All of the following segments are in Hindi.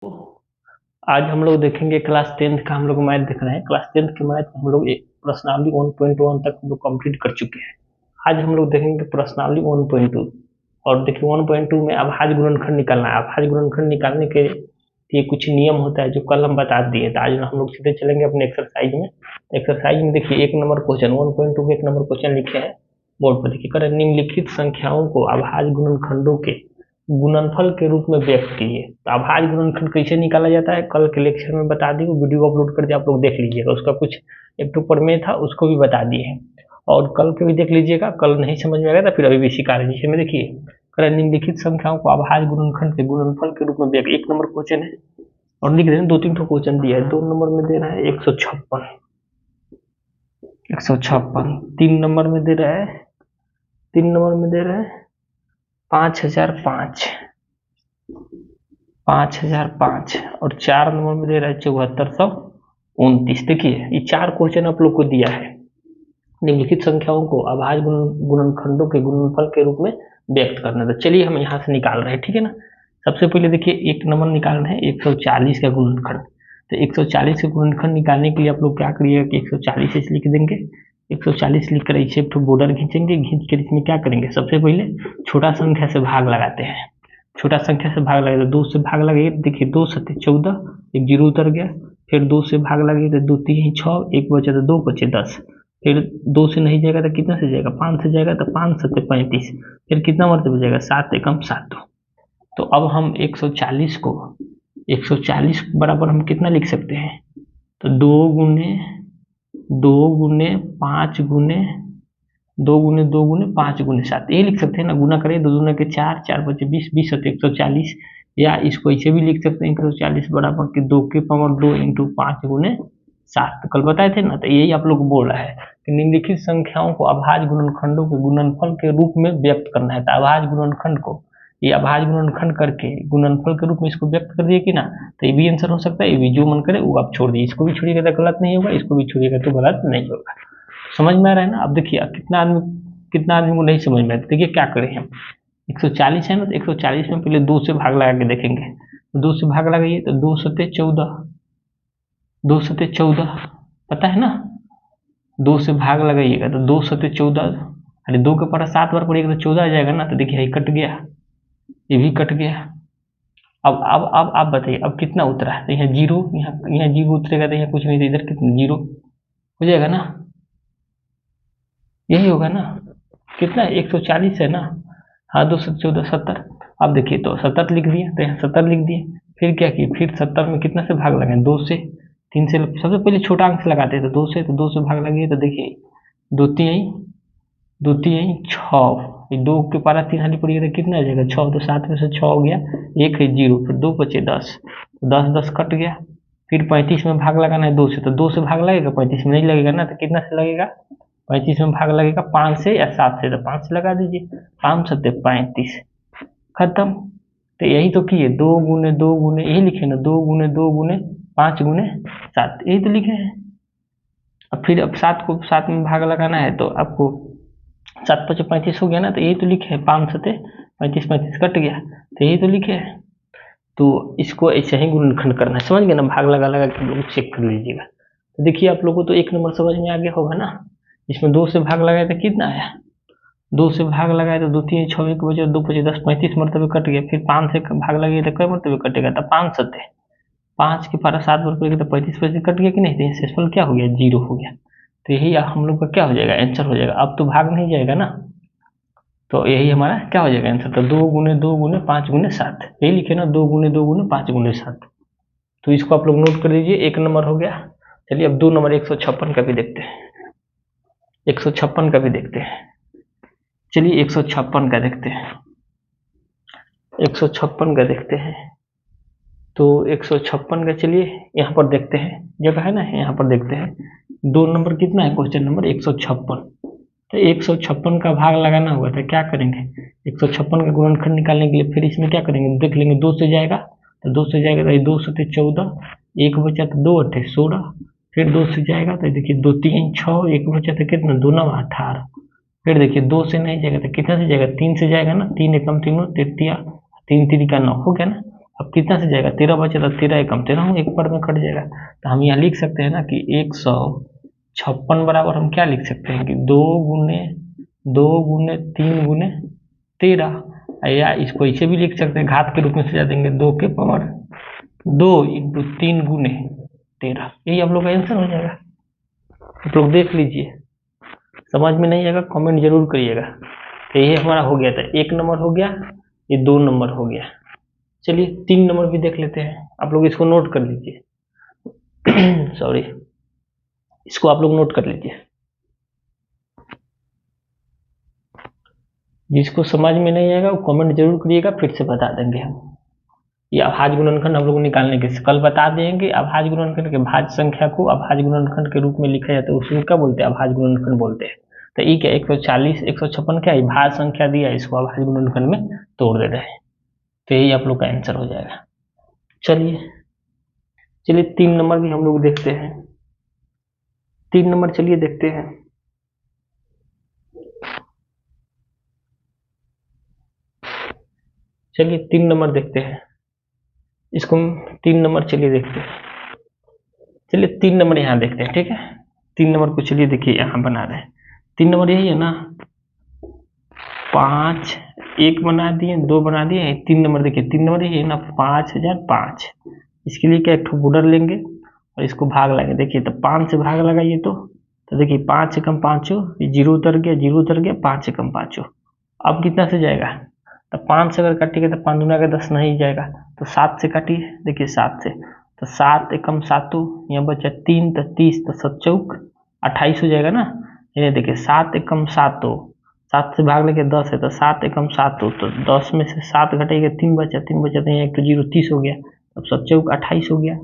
तो आज हम लोग देखेंगे क्लास 10th का हम लोग मैथ देख रहे हैं। क्लास 10th के मैथ में हम लोग एक प्रश्नावली 1.1 तक हम लोग कंप्लीट कर चुके हैं। आज हम लोग देखेंगे प्रश्नावली 1.2 और देखिए 1.2 में अभाज्य गुणनखंड निकालना है। अभाज्य गुणनखंड निकालने के लिए कुछ नियम होता है जो कल हम बता दिए। तो आज हम लोग सीधे चलेंगे अपने एक्सरसाइज में। एक्सरसाइज में देखिए 1 नंबर क्वेश्चन 1.2 के 1 नंबर क्वेश्चन लिखे हैं बोर्ड पर। देखिए कर निम्नलिखित संख्याओं को अभाज्य गुणनखंडों के गुणनफल के रूप में व्यक्त कीजिए। तो अभाज्य गुणनखंड कैसे निकाला जाता है कल के लेक्चर में बता दी, वीडियो अपलोड कर दिया, आप लोग देख लीजिएगा। उसका कुछ एक तो प्रमेय था उसको भी बता दिए हैं और कल के भी देख लीजिएगा। कल नहीं समझ में आएगा तो फिर अभी भी सिखा रहे जिसमें देखिए निम्नलिखित संख्याओं को अभाज्य गुणनखंड के गुणनफल के रूप में व्यक्त। 1 नंबर क्वेश्चन है और लिख रहे हैं 2-3 क्वेश्चन दिया है। 2 नंबर में दे रहा है 156, 3 नंबर में दे रहा है 5005, 5005 और 4 नंबर में दे रहा है 7429। देखिए ये 4 क्वेश्चन आप लोग को दिया है। निम्नलिखित संख्याओं को अभाज्य गुणनखंडों के गुणनफल के रूप में व्यक्त करना। तो चलिए हम यहाँ से निकाल रहे हैं, ठीक है ना। सबसे पहले देखिए 1 नंबर निकालना है 140 का गुणनखंड। तो 140 का गुणनखंड निकालने के लिए आप लोग क्या करिएगा कि 140 से लिख देंगे। 140 लिख कर इसे एक बॉर्डर खींचेंगे, खींच कर इसमें क्या करेंगे, सबसे पहले छोटा संख्या से भाग लगाते हैं। छोटा संख्या से भाग लगे तो 2 से भाग लगे, देखिए 2 सत्ते 14, एक जीरो उतर गया। फिर 2 से भाग लगे तो 2 3 6, एक बचे तो 2 बचे 10। फिर 2 से नहीं जाएगा तो कितना से जाएगा, 5 से जाएगा तो 5 सत्ते 35। फिर कितना मरतबा जाएगा, 7 एकम 7। तो अब हम 140 को 140 बराबर हम कितना लिख सकते हैं, तो 2 गुने 5 गुने 2 गुने 2 गुने 5 गुने 7 ये लिख सकते हैं ना। गुना करें 2 दूना के 4, 4 बचे 20, 20 सत्ते 140। या इसको ऐसे भी लिख सकते हैं 140 बराबर कि 2 के पावर 2 इंटू 5 गुने 7। तो कल बताए थे ना। तो यही आप लोग बोल रहा है कि निम्नलिखित संख्याओं को अभाज्य गुणनखंडों के गुणनफल के रूप में व्यक्त करना है। तो अभाज्य गुणनखंड को ये अभाज्य गुणनखंड करके गुणनफल के रूप में इसको व्यक्त कर दिए कि ना। तो ये भी आंसर हो सकता है, ये भी जो मन करे वो आप छोड़ दिए। इसको भी छोड़िएगा तो गलत नहीं होगा, इसको भी छोड़िएगा तो गलत नहीं होगा। समझ में आ रहा है ना। अब देखिए कितना आदमी को नहीं समझ में आता। देखिए क्या करें हम, 140 है ना, तो 140 में पहले 2 से भाग लगा के देखेंगे। तो 2 से भाग लगाइए तो 2 सत्ते 14, 2 सत्ते 14 पता है ना। 2 से भाग लगाइएगा तो 2 सत्ते 14, अरे 2 के पारा 7 बार पड़ेगा तो 14 आ जाएगा ना। तो देखिए ये कट गया, ये भी कट गया। अब आप बताइए अब कितना उतरा है। तो यहाँ जीरो, यहाँ जीरो उतरेगा तो यहाँ कुछ नहीं, इधर कितना जीरो हो जाएगा ना, यही होगा ना। कितना 140 है ना, हाँ 2 सत्ते 14 70। अब देखिए तो 70 लिख दिया, तो यहाँ 70 लिख दिए। फिर क्या किए, फिर 70 में कितना से भाग लगाए, 2 से। 3 से सबसे पहले छोटा अंक से लगाते हैं तो 2 से, तो 2 से भाग लगे तो देखिए 2 3 6, 2 के पारा 3 हाली पड़ेगा तो कितना आ जाएगा 6। तो 7 में से 6 हो गया, एक है जीरो, फिर 2 बचे 10, 10 10 कट गया। फिर 35 में भाग लगाना है 2 से, तो 2 से भाग लगेगा, 35 में नहीं लगेगा ना। तो कितना से लगेगा, 35 में भाग लगेगा 5 से या 7 से, तो 5 से लगा दीजिए। 5 सत्ते 35 खत्म। तो यही तो किए 2 गुने 2 गुने, यही लिखे ना, 2 गुने 2 गुने 5 गुने 7, यही तो लिखे हैं। अब फिर अब 7 को 7 में भाग लगाना है तो आपको 7 5 35 हो गया ना। तो यही तो लिखे हैं 5 सत्ते 35, 35 कट गया, तो यही तो लिखे हैं। तो इसको ऐसे ही गुणनखंड करना है, समझ गए ना। भाग लगा लगा के लोग चेक कर लीजिएगा। तो देखिए आप लोगों को तो 1 नंबर समझ में आ गया होगा ना। इसमें 2 से भाग लगाया तो कितना आया, 2 से भाग लगाए तो 2 3 6, एक बचे 2 बचे 10, 35 मरतबे कट गया। फिर 5 से भाग लगे तो कई मरतबे कटेगा, तो 5 सत्ते 5 के पारा 7 बार पड़ेगा तो 35 पैसे कट गया कि नहीं। तो शेषफल क्या हो गया, जीरो हो गया। तो यही हम लोग का क्या हो जाएगा, आंसर हो जाएगा। अब तो भाग नहीं जाएगा ना, तो यही हमारा क्या हो जाएगा आंसर। तो 2 गुने 2 गुने 5 गुने 7, यही लिखे ना, 2 गुने 2 गुने 5 गुने 7। तो इसको आप लोग नोट कर लीजिए, 1 नंबर हो गया। चलिए अब 2 नंबर 156 का भी देखते हैं, 156 का भी देखते हैं। चलिए 156 का देखते हैं, 156 का देखते हैं। तो 156 का चलिए यहाँ पर देखते हैं, जगह है ना, यहाँ पर देखते हैं। 2 नंबर कितना है, क्वेश्चन नंबर 156। तो 156 का भाग लगाना होगा तो क्या करेंगे, 156 का गुणनखंड निकालने के लिए फिर इसमें क्या करेंगे, देख लेंगे 2 से जाएगा तो 2 से जाएगा तो 2 सत्ते 14, एक बचा तो 2 अट्ठे 16। फिर 2 से जाएगा तो देखिए 2 3 6, एक बचा तो कितना 2 9 18। फिर देखिए 2 से नहीं जाएगा तो कितना से जाएगा, 3 से जाएगा ना, 3 एकम 3 तृतीया 3 3 का 9 हो गया ना। अब कितना से जाएगा, 13 बचे तो 13 एकम 13 एक बार में कट जाएगा। तो हम यहाँ लिख सकते हैं ना कि 156 बराबर हम क्या लिख सकते हैं कि 2 गुने 3 गुने 13, या इसको ऐसे भी लिख सकते हैं, घात के रूप में सजा देंगे, 2 के पावर 2 इंटू 3 गुने 13, यही आप लोग का आंसर हो जाएगा। आप लोग देख लीजिए, समझ में नहीं आएगा कमेंट जरूर करिएगा। तो ये हमारा हो गया था 1 नंबर हो गया, ये 2 नंबर हो गया। चलिए 3 नंबर भी देख लेते हैं, आप लोग इसको नोट कर लीजिए सॉरी, इसको आप लोग नोट कर लीजिए। जिसको समझ में नहीं आएगा वो कमेंट जरूर करिएगा, फिर से बता देंगे हम। ये अभाज्य गुणनखंड हम लोग निकालने के कल बता देंगे। अभाज्य गुणनखंड के भाज्य संख्या को अभाज्य गुणनखंड के रूप में लिखा जाता है, उसको क्या बोलते हैं, अभाज्य गुणनखंड बोलते हैं। तो ये क्या 140 156 क्या है, भाज्य संख्या दिया है, इसको अभाज्य गुणनखंड में तोड़ दे रहे हैं। तो यही आप लोग का आंसर हो जाएगा। चलिए 3 नंबर भी हम लोग देखते हैं। 3 नंबर चलिए देखते हैं। चलिए 3 नंबर देखते हैं, इसको 3 नंबर चलिए देखते हैं। चलिए 3 नंबर यहाँ देखते हैं, ठीक है। 3 नंबर को चलिए देखिए यहाँ बना रहे हैं। 3 नंबर यही है ना, 5 1 बना दिए, 2 बना दिए। 3 नंबर देखिए, 3 नंबर यही है ना 5005। इसके लिए क्या एक ठो बॉर्डर लेंगे और इसको भाग लगाएंगे। देखिए तो 5 से भाग लगाइए तो देखिए 5 एकम 5, ये 0 उतर गया, 0 उतर गया, 5 एकम 5। अब कितना से जाएगा, तो 5 से अगर काटिएगा तो 5 दूना का 10 नहीं जाएगा, तो 7 से काटिए। देखिए 7 से, तो 7 एकम 7, यहाँ बचा 3, तो 30, तो 7 चौक 28 हो जाएगा ना। ये देखिए 7 एकम 7, 7 से भाग लेके 10 है, तो 7 एकम 7, तो 10 में से 7 घटेगा 3 बचा, 3 बचा तो यहाँ एक तो 0 30 हो गया, अब 7 चौक 28 हो गया।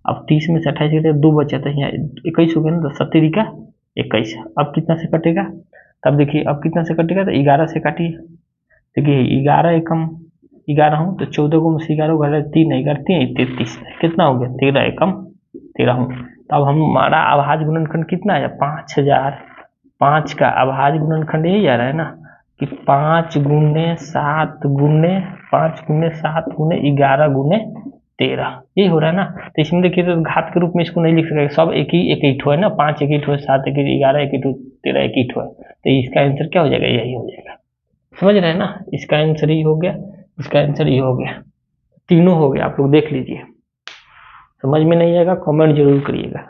अब 30 में से 28 घटेगा 2 बचा, तो यहाँ 21 हो गया ना, तो 7 का 21। अब कितना से कटेगा, तब देखिए अब कितना से कटेगा, तो 11 से काटिए। देखिए 11 एकम 11 हूँ, तो 14 को मुझसे 11 घटा 3 है, 33, कितना हो गया 13 एकम 13 हूँ। तो अब हमारा अभाज्य गुणनखंड कितना है, 5005 का अभाज्य गुणनखंड यही आ रहा है ना कि 5 गुने 7 गुने 5 गुने 7 गुने 11 गुने 13, यही हो रहा है ना। तो इसमें देखिए तो घात के रूप में इसको नहीं लिख सकेगा, सब एक ही ठो है ना, 5 एक ही ठो है, 7 एक ही, 11 एक ही ठो, 13 एक ही ठो है। तो इसका आंसर क्या हो जाएगा, यही हो जाएगा। समझ रहे हैं ना, इसका आंसर ही हो गया, इसका आंसर ही हो गया, तीनों हो गया। आप लोग देख लीजिए, समझ में नहीं आएगा कमेंट जरूर करिएगा।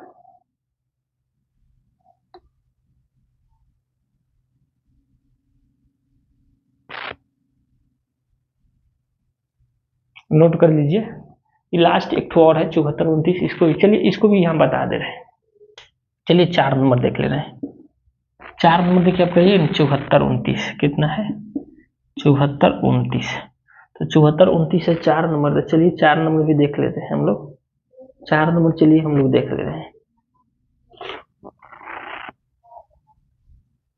नोट कर लीजिए। ये लास्ट एक ठो और है 74 29, इसको चलिए इसको भी यहाँ बता दे रहे हैं। चलिए 4 नंबर देख ले रहे हैं। 4 नंबर देखिए आप कहिए 74 29 कितना है, 74 29। तो 74 29 है 4 नंबर। तो चलिए 4 नंबर भी देख लेते हैं हम लोग। 4 नंबर चलिए हम लोग देख ले रहे हैं।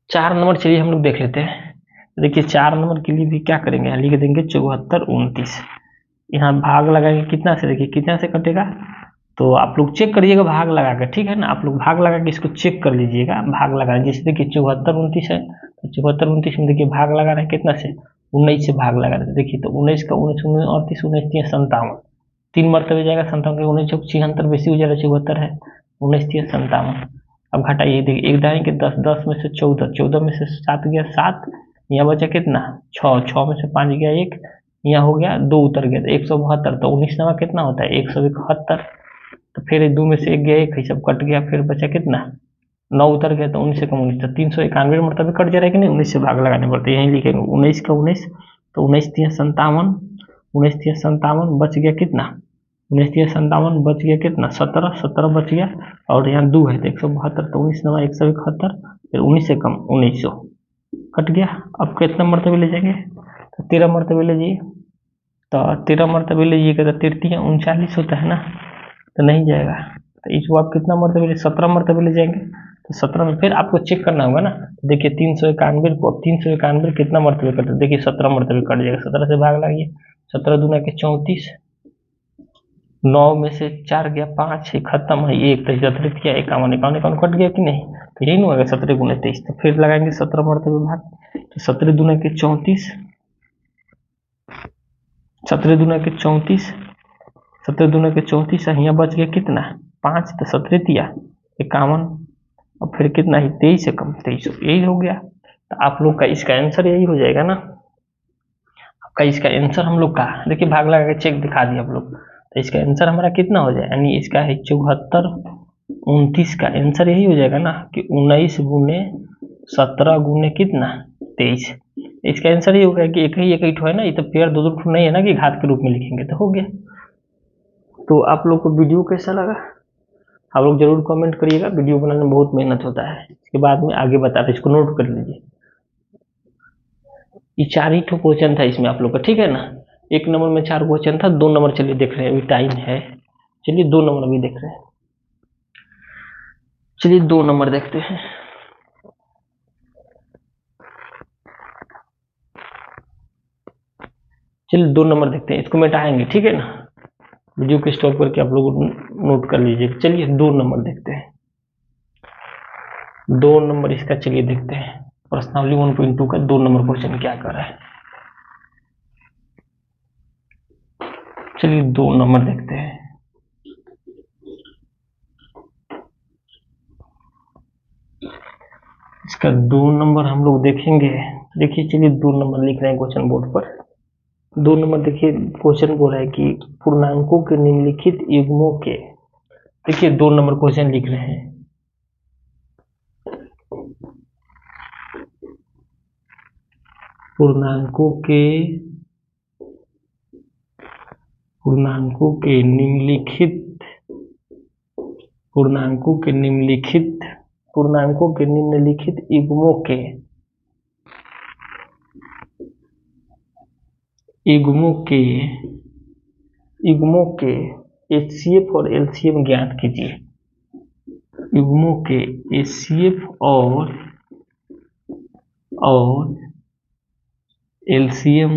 4 नंबर चलिए हम लोग देख लेते हैं। देखिए 4 नंबर के लिए भी क्या करेंगे, यहाँ लिख देंगे 74 29, यहाँ भाग लगाएंगे कितना से, देखिए कितना से कटेगा, तो आप लोग चेक करिएगा भाग लगा कर, ठीक है ना। आप लोग भाग लगा के इसको चेक कर लीजिएगा, भाग लगा जैसे देखिए 74 29 है, तो 74 29 में देखिए भाग लगा रहे हैं कितना से, 19 से भाग लगा रहे हैं। देखिए तो 19 का 19 38 19 3 57, 3 मरतबे जाएगा 57 के, 19 चौक 76 बेसी हो जाएगा, 74 है, 19 3 57। अब घटाइए, देखिए एक दाएं के 10, 10 में से 14, 14 में से 7 गया 7, यहाँ बचा कितना 6, 6 में से 5 गया 1, यहाँ हो गया 2 उतर गया, तो 172। तो 19 नवा कितना होता है 171। तो फिर 2 में से 1 गया 1, सब कट गया, फिर बचा कितना 9 उतर गया, तो 19 से कम 19, तो 391 मरतबे कट जा रहा है कि नहीं, 19 से भाग लगाने पड़ते, यहीं लिखेंगे 19 का 19, तो 19 3 57, 19 3 57 बच गया कितना, 19 3 57 बच गया कितना 17, 17 बच गया, और यहाँ 2 है तो 172, तो 19 नवा 171, फिर 19 से कम 1900 कट गया। अब कितना मरतबे ले जाएंगे, तो 13 मरतबे ले जाइए, तो 13 मरतबे ले जाइएगा तो 33 39 होता है ना, तो नहीं जाएगा। तो इसको आप कितना मरतबे ले, 17 मरतबे ले जाएंगे, तो 17 में फिर आपको चेक करना होगा ना। देखिए 391 को, अब 391 कितना मरतबे कटे, देखिए 17 मरतबे कट जाएगा, 17 से भाग लगाइए, 17 दूना के 34, 9 में से 4 गया 5, खत्म है 1, तो 17 किया 51, 51 कट गया कि नहीं, तो यही नहीं होगा 17 गुने 23, तो फिर लगाएंगे 17 मरतबे भाग, तो 17 दूना के 34, 17 दूना के 34, 17 दूना के 34 है, यहाँ बच गया कितना 5, तो 17 तिया 51, और फिर कितना ही 23 से कम 23, यही हो गया। तो आप लोग का इसका आंसर यही हो जाएगा ना, आपका इसका आंसर हम लोग का देखिए भाग लगा के चेक दिखा दिया आप लोग, तो इसका आंसर हमारा कितना हो जाए, यानी इसका है 74, 29 का आंसर यही हो जाएगा ना कि 19 गुने 17 गुने कितना 23। इसका आंसर ये होगा कि एक ही ठो है ना, ये तो पेयर दो ठो नहीं है ना कि घात के रूप में लिखेंगे, तो हो गया। तो आप लोग को वीडियो कैसा लगा आप लोग जरूर कमेंट करिएगा, वीडियो बनाने में बहुत मेहनत होता है। इसके बाद में आगे बता रहे, इसको नोट कर लीजिए। ये 4 ही ठो क्वेश्चन था इसमें आप लोग का, ठीक है ना। 1 नंबर में 4 क्वेश्चन था, 2 नंबर चलिए देख रहे हैं, अभी टाइम है, चलिए 2 नंबर भी देख रहे हैं। चलिए 2 नंबर देखते हैं। चलिए 2 नंबर देखते हैं, इसको मिटाएंगे, ठीक है ना। वीडियो को स्टॉप करके आप लोग नोट कर लीजिए। चलिए 2 नंबर देखते हैं, 2 नंबर इसका चलिए देखते हैं। प्रश्नावली 1.2 का 2 नंबर क्वेश्चन क्या कर रहा है, चलिए 2 नंबर देखते हैं। इसका 2 नंबर हम लोग देखेंगे। देखिए चलिए 2 नंबर लिख रहे हैं क्वेश्चन बोर्ड पर। 2 नंबर देखिए क्वेश्चन बोल रहा है कि पूर्णांकों के निम्नलिखित युग्मों के, देखिए 2 नंबर क्वेश्चन लिख रहे हैं। पूर्णांकों के निम्नलिखित युग्मों के HCF और LCM ज्ञात कीजिए। युग्मों के HCF और LCM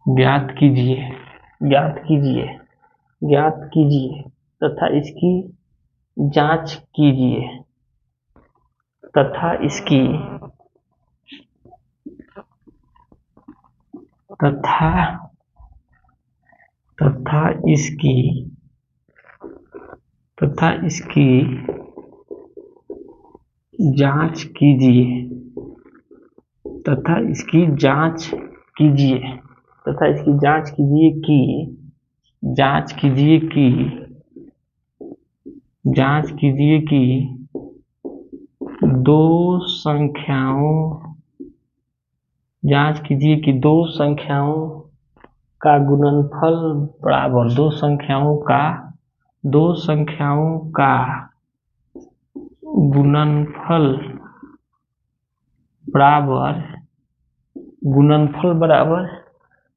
ज्ञात कीजिए तथा इसकी जांच कीजिए तथा इसकी जांच कीजिए कि दो संख्याओं का गुणनफल बराबर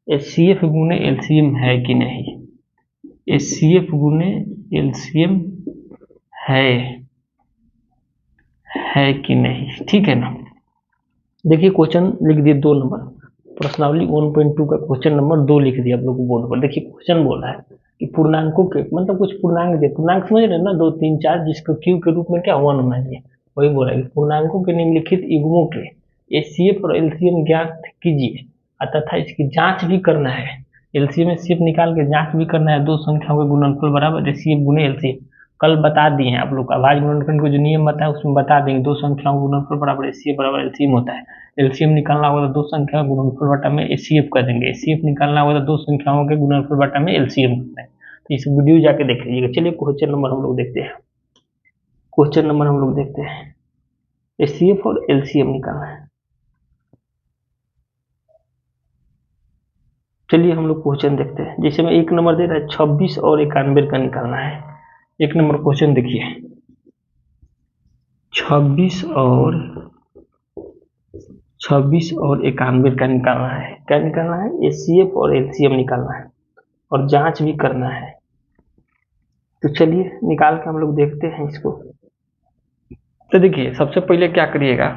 HCF गुने LCM है कि नहीं, HCF गुने LCM है कि नहीं, ठीक है ना। देखिए क्वेश्चन लिख दिए 2 नंबर, प्रश्नावली 1.2 का क्वेश्चन नंबर 2 लिख दिया आप लोग को बोर्ड पर। देखिए क्वेश्चन बोल रहा है कि पूर्णांकों के, मतलब कुछ पूर्णांक दे, पूर्णांक समझ रहे हैं ना, 2 3 4 जिसको क्यू के रूप में क्या 1 होना चाहिए, वही बोल रहा है कि पूर्णांकों के निम्नलिखित युग्मों के HCF और LCM ज्ञात कीजिए तथा इसकी जांच भी करना है। LCM HCF निकाल के जांच भी करना है, दो संख्याओं के गुणनफल बराबर HCF गुने LCM। कल बता दिए हैं आप लोग का अभाज्य गुणनखंड को जो नियम बताया उसमें बता देंगे, दो संख्याओं का गुणनफल बराबर HCF बराबर LCM होता है। LCM निकालना होगा तो दो संख्याओं के गुणनफल बटा में HCF कर देंगे, HCF निकालना होगा तो दो संख्याओं के गुणनफल बटा में LCM करना है। तो इस वीडियो जाके देख लीजिएगा। चलिए क्वेश्चन नंबर हम लोग देखते हैं। HCF और LCM निकालना है। चलिए हम लोग क्वेश्चन देखते हैं। जैसे मैं 1 नंबर दे रहा है 26 और 91 का निकालना है। 1 नंबर क्वेश्चन देखिए, 26 और 91 का निकालना है। क्या निकालना है, HCF और LCM निकालना है और जांच भी करना है। तो चलिए निकाल के हम लोग देखते हैं इसको। तो देखिए सबसे पहले क्या करिएगा,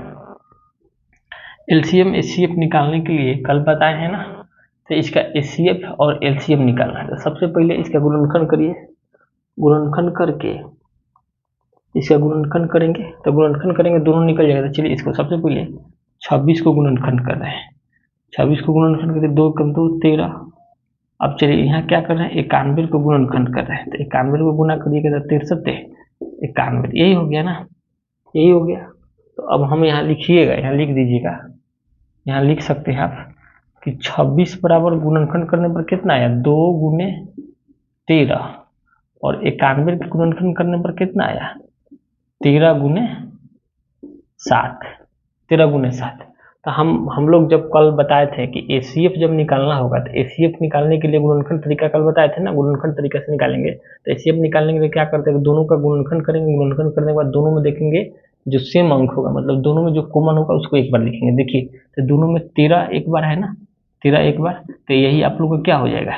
LCM HCF निकालने के लिए कल बताए हैं ना, तो इसका HCF और LCM निकालना है। तो सबसे पहले इसका गुणनखंड करिए, गुणनखंड करके इसका गुणनखंड करेंगे तो गुणनखंड करेंगे दोनों निकल जाएगा। तो चलिए इसको सबसे पहले 26 को गुणनखंड कर रहे हैं, 26 को गुणनखंड करके 2 कम 2 13। अब चलिए यहाँ क्या कर रहे हैं, 91 को गुणनखंड कर रहे हैं, तो 91 को गुना करिएगा तो 63 91, यही हो गया ना, यही हो गया। तो अब हम यहाँ लिखिएगा, यहाँ लिख दीजिएगा, यहाँ लिख सकते हैं आप कि 26 बराबर गुणनखंड करने पर कितना आया, 2 गुने 13, और 91 के गुणनखंड करने पर कितना आया, 13 गुने 7, 13 गुने 7। तो हम लोग जब कल बताए थे कि एसीएफ जब निकालना होगा, तो एसीएफ निकालने के लिए गुणनखंड तरीका कल बताए थे ना, गुणनखंड तरीका से निकालेंगे। तो एसीएफ निकालने के लिए क्या करते हैं, दोनों का गुणनखंड करेंगे, गुणनखंड करने के बाद दोनों में देखेंगे जो सेम अंक होगा, मतलब दोनों में जो कॉमन होगा उसको एक बार लिखेंगे। देखिए तो दोनों में 13 एक बार है ना, 13 एक बार, तो यही आप लोग का क्या हो जाएगा,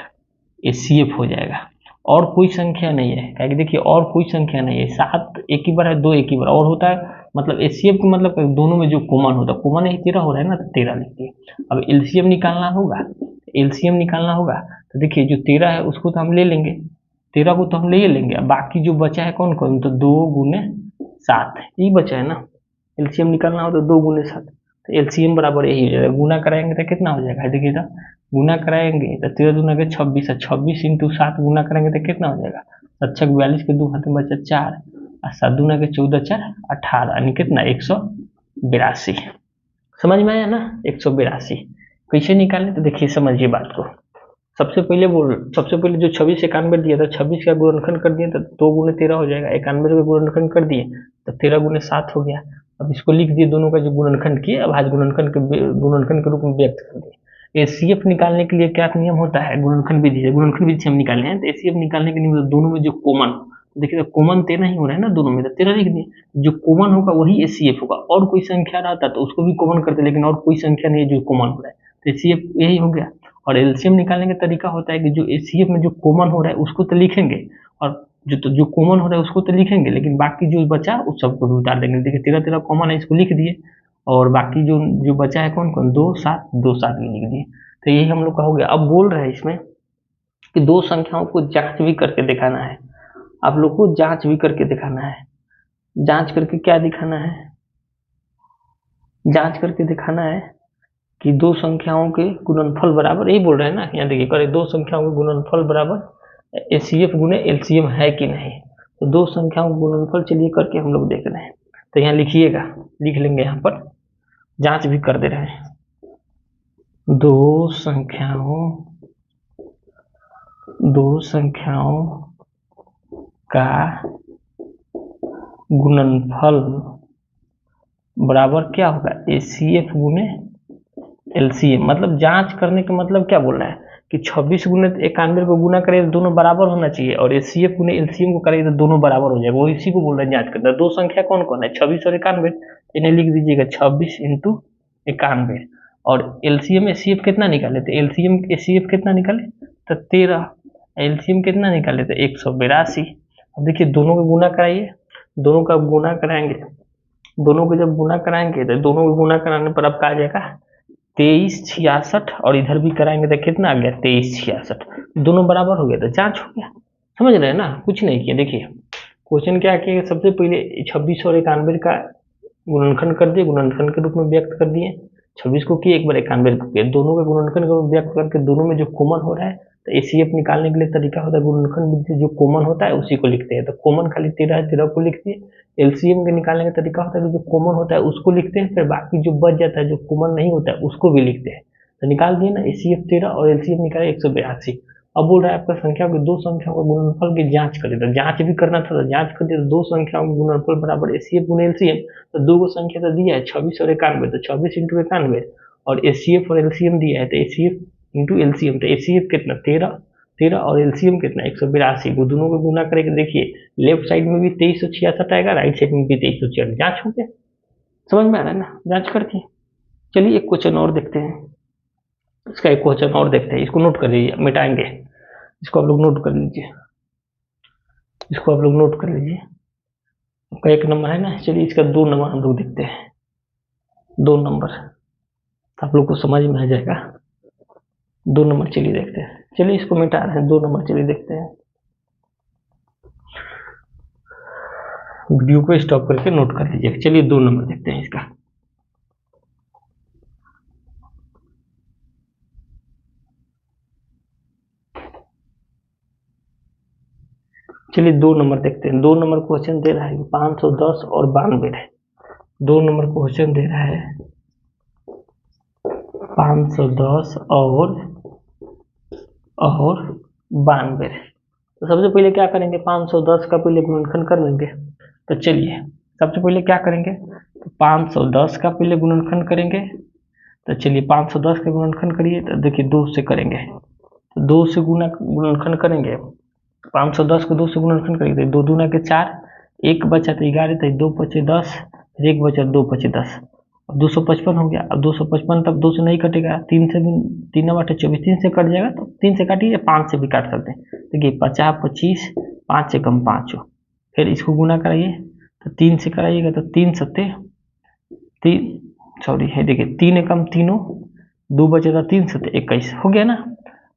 एसीएफ हो जाएगा। और कोई संख्या नहीं है, क्या कि देखिए और कोई संख्या नहीं है, 7 एक ही बार है, 2 एक ही बार और होता है, मतलब एसीएफ का मतलब दोनों में जो कॉमन होता है, कॉमन है 13 हो रहा है ना, तो 13 लिखिए। अब एलसीएम निकालना होगा, एलसीएम निकालना होगा, तो देखिए जो 13 है उसको तो हम ले लेंगे, 13 को तो हम ले लेंगे, बाकी जो बचा है कौन कौन, तो 2 गुने 7 यही बचा है ना, एलसीएम निकालना हो तो 2 गुने 7, तो एलसीएम बराबर यही हो जाएगा। गुना कराएंगे तो कितना हो जाएगा, देखिए तो गुना कराएंगे तो 13 दूना के 26 है, 26 इंटू 7 गुना करेंगे तो कितना हो जाएगा, 7 42 के 2 हाथ में बचा 4, और 7 दूना के 14 4 18, यानी कितना 182। समझ में आया ना, 182 कैसे निकालने, तो देखिए समझिए बात को। सबसे पहले जो 26 91 दिया था, 26 का गुणनखंड कर दिए तो 2 गुने 13 हो जाएगा, 91 का गुणनखंड कर दिए तो 13 गुने 7 हो गया। अब इसको लिख दिए, दोनों का जो गुणनखंड किए, अब आज गुणनखंड के रूप में व्यक्त कर दिए। एसीएफ निकालने के लिए क्या नियम होता है, गुणनखंड विधि से, गुणनखंड विधि से हम निकाले हैं, तो एसीएफ निकालने के नियम दोनों में जो कॉमन, देखिए तो कॉमन 13 ही हो रहा है ना दोनों में, तो 13 लिख दिए, जो कॉमन होगा वही एसीएफ होगा, और कोई संख्या रहता तो उसको भी कॉमन करते, लेकिन और कोई संख्या नहीं है जो कॉमन हो रहा है, तो एसीएफ यही हो गया। और एलसीएम निकालने का तरीका होता है कि जो एसीएफ में जो कॉमन हो रहा है उसको तो लिखेंगे, और जो कॉमन हो रहा है उसको तो लिखेंगे, लेकिन बाकी जो बचा उस सबको भी उतार देंगे। देखिए 13 13 कॉमन है, इसको लिख दिए, और बाकी जो जो बचा है कौन कौन, 2 7 2 7 भी लिख दिए। तो यही हम लोग का हो गया। अब बोल रहे हैं इसमें कि दो संख्याओं को जांच भी करके दिखाना है, आप लोग को जांच भी करके दिखाना है। जांच करके क्या दिखाना है, जांच करके दिखाना है कि दो संख्याओं के गुणनफल बराबर, यही बोल रहे हैं ना, यहाँ देखिए करे दो संख्याओं के गुणनफल बराबर एसीएफ गुने एलसीएम है कि नहीं। तो दो संख्याओं का गुणनफल चलिए करके हम लोग देख रहे हैं, तो यहाँ लिखिएगा, लिख लेंगे यहाँ पर, जांच भी कर दे रहे हैं। दो संख्याओं का गुणनफल बराबर क्या होगा, एसीएफ गुने एलसीएम। मतलब जांच करने का मतलब क्या बोल रहा है कि 26 गुने 91 को गुना करें तो दोनों बराबर होना चाहिए, और एसीएफ गुने एलसीएम को करें तो दोनों बराबर हो जाएगा, वो इसी को बोल रहे हैं जांच करना। दो संख्या कौन कौन है, 26 और 91, इन्हें लिख दीजिएगा 26 इंटू 91, और एलसीएम एसीएफ कितना निकाले, तो एलसीएम एसीएफ कितना निकाले तो 13, एलसीएम कितना निकाले तो 182। अब देखिए दोनों का गुना कराइए, दोनों का गुना कराएंगे, दोनों को जब गुना कराएंगे तो दोनों को गुना कराने पर अब क्या आ जाएगा 2366, और इधर भी कराएंगे तो कितना आ गया 2366, दोनों बराबर हो गया, तो जांच हो गया। समझ रहे हैं ना, कुछ नहीं किया। देखिए क्वेश्चन क्या किया, सबसे पहले 26 और 91 का गुणनखंड कर दिए, गुणनखंड के रूप में व्यक्त कर दिए, 26 को किए एक बार 91 को किए, दोनों का गुणनखंड के रूप में व्यक्त करके दोनों में जो कॉमन हो रहा है, तो एसीएफ निकालने के लिए तरीका होता है गुणनखंड जो कॉमन होता है उसी को लिखते हैं। तो कॉमन खाली 13 है, 13 को लिखते हैं। एलसीएम के निकालने का तरीका होता है कि जो कॉमन होता है उसको लिखते हैं, फिर बाकी जो बच जाता है जो कॉमन नहीं होता है उसको भी लिखते हैं। तो निकाल दिए ना, एसीएफ 13 और एलसीएम निकाले 182। अब बोल रहा है आपका संख्या को दो संख्याओं का गुणनफल की जांच करें, तो जांच भी करना था, तो जांच कर दिया, तो दो संख्याओं का गुणनफल बराबर एसीएफ गुने एलसीएम, तो दो को संख्या तो दिया है 26 और 91, तो 26 इंटू 91, और एसीएफ और एलसीएम दिया है तो एसीएफ इंटू एलसीएम, तो एसीएफ कितना 13 और एलसीएम कितना 182, वो दोनों को गुना करके देखिए लेफ्ट साइड में भी 2366 आएगा, राइट साइड में भी 2366, जांच हो गया। समझ में आ रहा है ना, जांच करके। चलिए एक क्वेश्चन और देखते हैं, इसका एक क्वेश्चन और देखते हैं, इसको नोट कर लीजिए, मिटाएंगे इसको, आप लोग नोट कर लीजिए, इसको आप लोग नोट कर लीजिए। आपका 1 नंबर है ना, चलिए इसका 2 नंबर हम लोग देखते हैं, 2 नंबर आप लोग को समझ में आ जाएगा। 2 नंबर चलिए देखते हैं, चलिए इसको मिटा रहे हैं, 2 नंबर चलिए देखते हैं, वीडियो को स्टॉप करके नोट कर लीजिए। चलिए 2 नंबर देखते हैं इसका। चलिए 2 नंबर देखते हैं। 2 नंबर क्वेश्चन दे रहा है 510 और 92 है। 2 नंबर क्वेश्चन दे रहा है 510 और 92। तो सबसे पहले क्या करेंगे, 510 का पहले गुणनखंड कर लेंगे। तो चलिए सबसे पहले क्या करेंगे, तो 510 का पहले गुणनखंड करेंगे। तो चलिए 510 का गुणनखंड करिए, तो देखिए 2 से करेंगे, तो 2 से गुणनखंड करेंगे। 510 को 2 से गुणनखंड करेंगे, 2 दूना के 4, 1 बचा तो 11, तो 2 पचे 10, फिर 1 बचा 2 पचे 10, अब 255 हो गया। अब 255 तब 2 से नहीं कटेगा, 3 से 3 बटे 24, 3 से कट जाएगा, तो 3 से काटिए, 5 से भी काट सकते हैं। देखिए 50 25, 5 से कम 5 हो, फिर इसको गुना कराइए, तो 3 से कराइएगा तो 3 सत्ते 3, सॉरी है, देखिए 3 एकम 3 हो, 2 बचेगा 3 सत्ते 21 हो गया ना।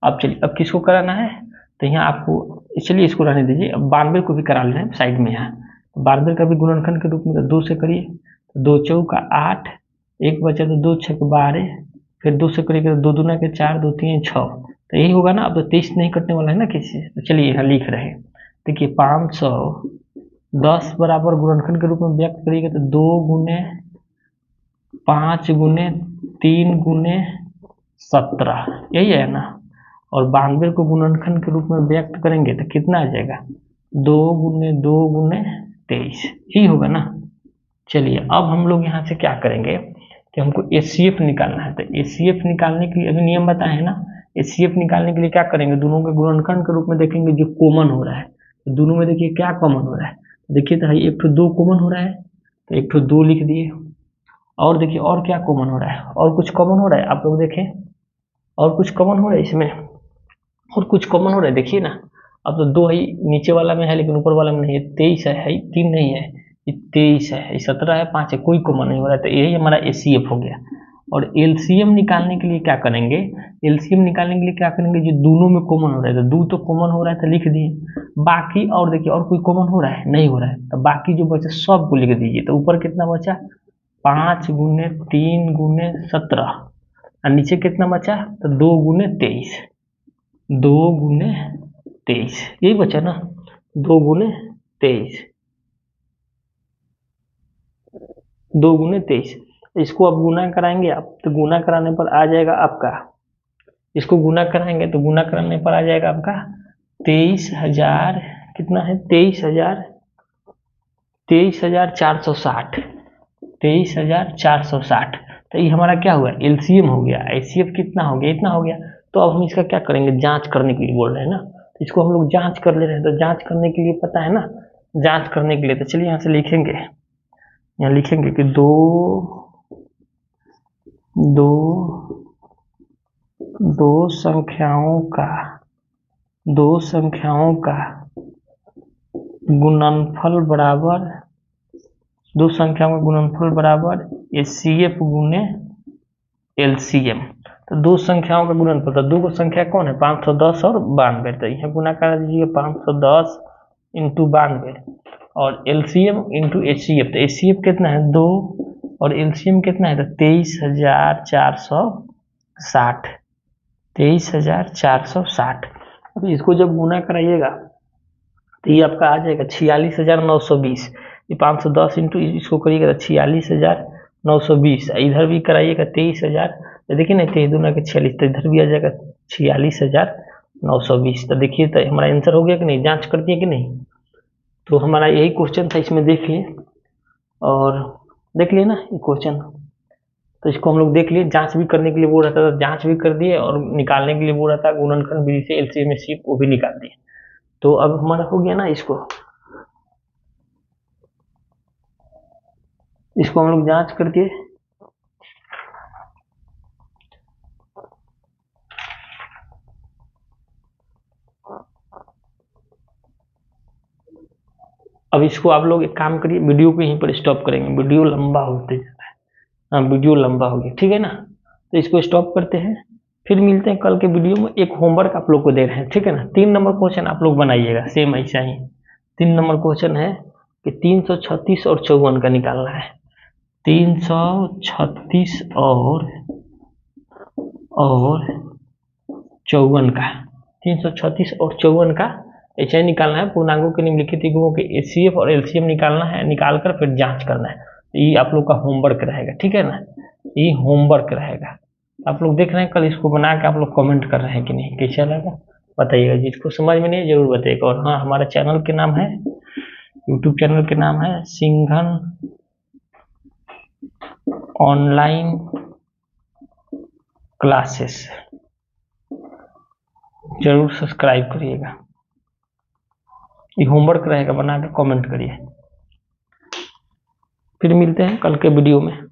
अब चलिए अब किसको कराना है, तो यहाँ आपको, चलिए इसको रहने दीजिए, अब 92 को भी करा ले रहे हैं साइड में। यहाँ 92 का भी गुणनखंड के रूप में 2 से करिए, तो 2 चौका 8, 1 बचा तो 2 छक 12, फिर 2 से करिएगा तो 2 दूना के 4, 2 3 6, तो यही होगा ना। अब तो 23 नहीं कटने वाला है ना किसी से। तो चलिए यहाँ लिख रहे हैं, देखिए 510 बराबर गुणनखंड के रूप में व्यक्त करिएगा तो 2 गुने 5 गुने 3 गुने 17, यही है ना। और 92 को गुणनखंड के रूप में व्यक्त करेंगे तो कितना आ जाएगा, 2 गुने 2 गुने 23, यही होगा ना। चलिए अब हम लोग यहाँ से क्या करेंगे कि हमको HCF निकालना है। तो HCF निकालने के लिए अभी नियम बताए हैं ना, HCF निकालने के लिए क्या करेंगे, दोनों के गुणनखंड के रूप में देखेंगे जो कॉमन हो रहा है। तो दोनों में देखिए क्या कॉमन हो रहा है, देखिए तो एक तो 2 कॉमन हो रहा है, तो एक तो 2 लिख दिए। और देखिए और क्या कॉमन हो रहा है, और कुछ कॉमन हो रहा है, आप लोग देखें और कुछ कॉमन हो रहा है इसमें, और कुछ कॉमन हो रहा है, देखिए ना। अब तो 2 है नीचे वाला में है, लेकिन ऊपर वाला में नहीं है। 23 है 3 नहीं है, ये 23 है, ये 17 है, 5 है, कोई कॉमन नहीं हो रहा है। तो यही हमारा HCF हो गया। और LCM निकालने के लिए क्या करेंगे, LCM निकालने के लिए क्या करेंगे, जो दोनों में कॉमन हो रहा है, तो 2 तो कॉमन हो रहा है तो लिख दिए, बाकी और देखिए और कोई कॉमन हो रहा है, नहीं हो रहा है, तो बाकी जो बचा सबको लिख दीजिए। तो ऊपर कितना बचा, 5 गुने 3 गुने 17, और नीचे कितना बचा, तो 2 गुने 23, 2 गुने 23, यही बचा ना, 2 गुने 23, 2 गुने 23। इसको अब गुना कराएंगे आप, तो गुना कराने पर आ जाएगा आपका, इसको गुना कराएंगे तो गुना कराने पर आ जाएगा आपका 23,000, कितना है 23,460, 23,460। तो ये हमारा क्या हुआ, LCM हो गया। HCF कितना हो गया, इतना हो गया। तो अब हम इसका क्या करेंगे, जांच करने के लिए बोल रहे हैं ना, इसको हम लोग जांच कर ले रहे हैं। तो जांच करने के लिए पता है ना, जांच करने के लिए, तो चलिए यहाँ से लिखेंगे, यहाँ लिखेंगे कि दो संख्याओं का गुणनफल बराबर, 2 संख्याओं का गुणनफल बराबर HCF गुने LCM। तो 2 संख्याओं का गुणनफल, तो 2 संख्या कौन है, 510 और 92। तो यहाँ गुना कर दीजिए 510 इंटू 92 और LCM इंटू HCF। तो HCF कितना है 2 और LCM कितना है, तो 23,460, 23,460। अब इसको जब गुना कराइएगा तो ये आपका आ जाएगा 46,920। ये 510 इंटू इसको करिएगा तो 46,920, इधर भी कराइएगा 23,000, तो देखिए ना 23 दूना के 46, तो इधर भी आ जाएगा 46,920। तो देखिए तो हमारा आंसर हो गया कि नहीं, जांच कर दिए कि नहीं। तो हमारा यही क्वेश्चन था, इसमें देख लिए और देख लिए ना ये क्वेश्चन। तो इसको हम लोग देख लिए, जांच भी करने के लिए बोल रहा था, तो जांच भी कर दिए, और निकालने के लिए बोल रहा था गुणनखंड विधि से LCM HCF, वो भी निकाल दिए। तो अब हमारा हो गया ना, इसको हम लोग जांच कर दिए। अब इसको आप लोग एक काम करिए, वीडियो को यहीं पर स्टॉप करेंगे, वीडियो लंबा होते जाता है। हाँ वीडियो लंबा हो गया, ठीक है ना। तो इसको स्टॉप करते हैं, फिर मिलते हैं कल के वीडियो में। एक होमवर्क आप लोग को दे रहे हैं, ठीक है ना। 3 नंबर क्वेश्चन आप लोग बनाइएगा, सेम ऐसा ही 3 नंबर क्वेश्चन है कि 336 और 54 का निकालना है। 336 और 54 का, 336 और 54 का HI निकालना है, पूर्णांकों के निम्नलिखित युग्मों के HCF और LCM निकालना है, निकाल कर फिर जांच करना है। ये आप लोग का होमवर्क रहेगा, ठीक है ना, ये होमवर्क रहेगा। आप लोग देख रहे हैं, कल इसको बना के आप लोग कमेंट कर रहे हैं कि नहीं, कैसा लगा बताइएगा। जिसको समझ में नहीं जरूर बताइएगा। और हाँ, हमारा चैनल के नाम है, यूट्यूब चैनल के नाम है सिंघन ऑनलाइन क्लासेस, जरूर सब्सक्राइब करिएगा। ये होमवर्क रहेगा, बना के कमेंट करिए। फिर मिलते हैं कल के वीडियो में।